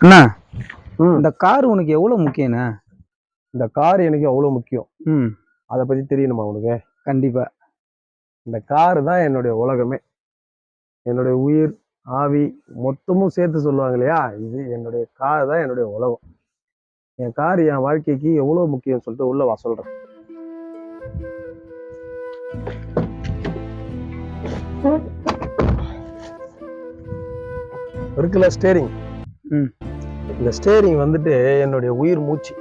அண்ணா, இந்த கார் உனக்கு எவ்வளவு முக்கியண்ணா? இந்த கார் எனக்கு அவ்வளவு முக்கியம். ம். அதை பத்தி தெரியணுமா உனக்கு? கண்டிப்பா. இந்த கார் தான் என்னுடைய உலகமே. என்னுடைய உயிர், ஆவி மொத்தமும் சேர்த்து சொல்லுவாங்க இல்லையா, இது என்னுடைய கார் தான் என்னுடைய உலகம். என் கார் என் வாழ்க்கைக்கு எவ்வளவு முக்கியம் சொல்லிட்டு உள்ள வா சொல்றேன். இருக்குல்ல ஸ்டேரிங். இந்த ஸ்டேரிங் வந்துட்டு என்னுடைய உயிர் மூச்சு.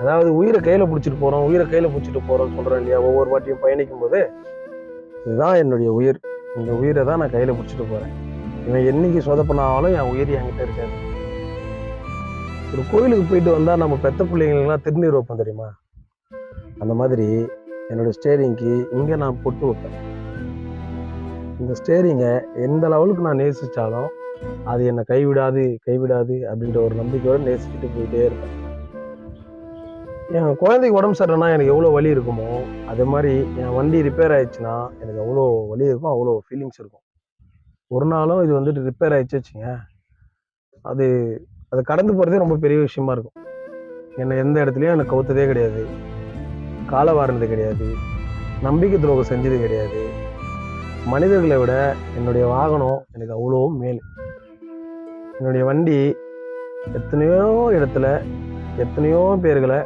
அதாவது உயிரை கையில பிடிச்சிட்டு போறோம்னு சொல்றேன் இல்லையா, ஒவ்வொரு வாட்டியும் பயணிக்கும் போது இதுதான் என்னுடைய உயிர். இந்த உயிரை தான் நான் கையில பிடிச்சிட்டு போறேன். இவன் என்னைக்கு சொதப்பினாலும் என் உயிர் என்கிட்ட இருக்காது. ஒரு கோயிலுக்கு போயிட்டு வந்தா நம்ம பெத்த பிள்ளைங்களுக்குலாம் திருநீர் வைப்போம் தெரியுமா, அந்த மாதிரி என்னோட ஸ்டேரிங்க்கு இங்க நான் பொட்டு வைப்பேன். இந்த ஸ்டேரிங்கை எந்த லெவலுக்கு நான் நேசிச்சாலும் அது என்னை கைவிடாது அப்படின்ற ஒரு நம்பிக்கையோட நேசிச்சுட்டு போயிட்டே இருப்பேன். என் குழந்தைக்கு உடம்பு சரியில்லைன்னா எனக்கு எவ்வளோ வலி இருக்குமோ, அதே மாதிரி என் வண்டி ரிப்பேர் ஆயிடுச்சுன்னா எனக்கு அவ்வளோ வலி இருக்கும், அவ்வளோ ஃபீலிங்ஸ் இருக்கும். ஒரு நாளும் இது வந்துட்டு ரிப்பேர் ஆயிடுச்சு வச்சுங்க, அது அது கடந்து போகிறதே ரொம்ப பெரிய விஷயமா இருக்கும். என்னை எந்த இடத்துலையும் எனக்கு கவுத்ததே கிடையாது, காலை வாரினது கிடையாது, நம்பிக்கை துரோகம் செஞ்சது கிடையாது. மனிதர்களை விட என்னுடைய வாகனம் எனக்கு அவ்வளோ மேல். என்னுடைய வண்டி எத்தனையோ இடத்துல எத்தனையோ பேர்களை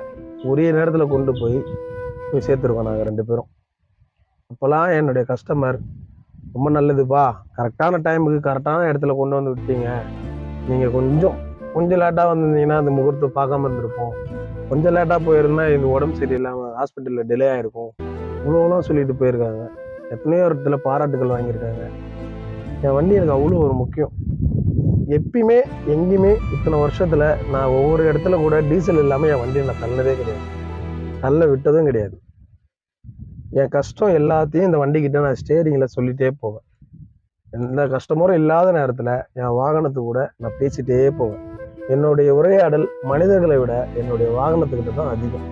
ஒரே நேரத்தில் கொண்டு போய் சேர்த்துருக்கோம் நாங்கள் 2 பேரும். அப்போல்லாம் என்னுடைய கஸ்டமர் ரொம்ப நல்லதுப்பா, கரெக்டான டைமுக்கு கரெக்டான இடத்துல கொண்டு வந்து விட்டீங்க, நீங்கள் கொஞ்சம் லேட்டாக வந்திருந்தீங்கன்னா அந்த முகூர்த்தத்தை பார்க்காம இருந்திருப்போம், கொஞ்சம் லேட்டாக போயிருந்தா இது உடம்பு சரியில்லாமல் ஹாஸ்பிட்டலில் டிலே ஆகிருக்கும், இவ்வளோலாம் சொல்லிட்டு போயிருக்காங்க. எத்தனையோ இடத்துல பாராட்டுகள் வாங்கியிருக்காங்க. என் வண்டி எனக்கு அவ்வளோ ஒரு முக்கியம். எப்பயுமே எங்கேயுமே இத்தனை வருஷத்துல நான் ஒவ்வொரு இடத்துல கூட டீசல் இல்லாமல் என் வண்டியை நான் தள்ளதே கிடையாது, தள்ள விட்டதும் கிடையாது. என் கஷ்டம் எல்லாத்தையும் இந்த வண்டிக்கிட்ட நான் ஸ்டேரிங்கில் சொல்லிட்டே போவேன். எந்த கஷ்டமும் இல்லாத நேரத்தில் என் வாகனத்து கூட நான் பேசிட்டே போவேன். என்னுடைய உரையாடல் மனிதர்களை விட என்னுடைய வாகனத்துக்கிட்ட தான் அதிகம்.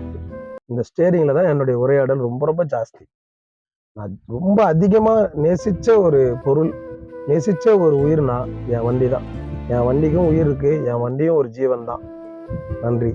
இந்த ஸ்டேரிங்கில் தான் என்னுடைய உரையாடல் ரொம்ப ரொம்ப ஜாஸ்தி. நான் ரொம்ப அதிகமாக நேசித்த ஒரு பொருள், நேசித்த ஒரு உயிர்னா என் வண்டி தான். என் வண்டிக்கும் உயிர் இருக்கு, என் வண்டியும் ஒரு ஜீவன் தான். நன்றி.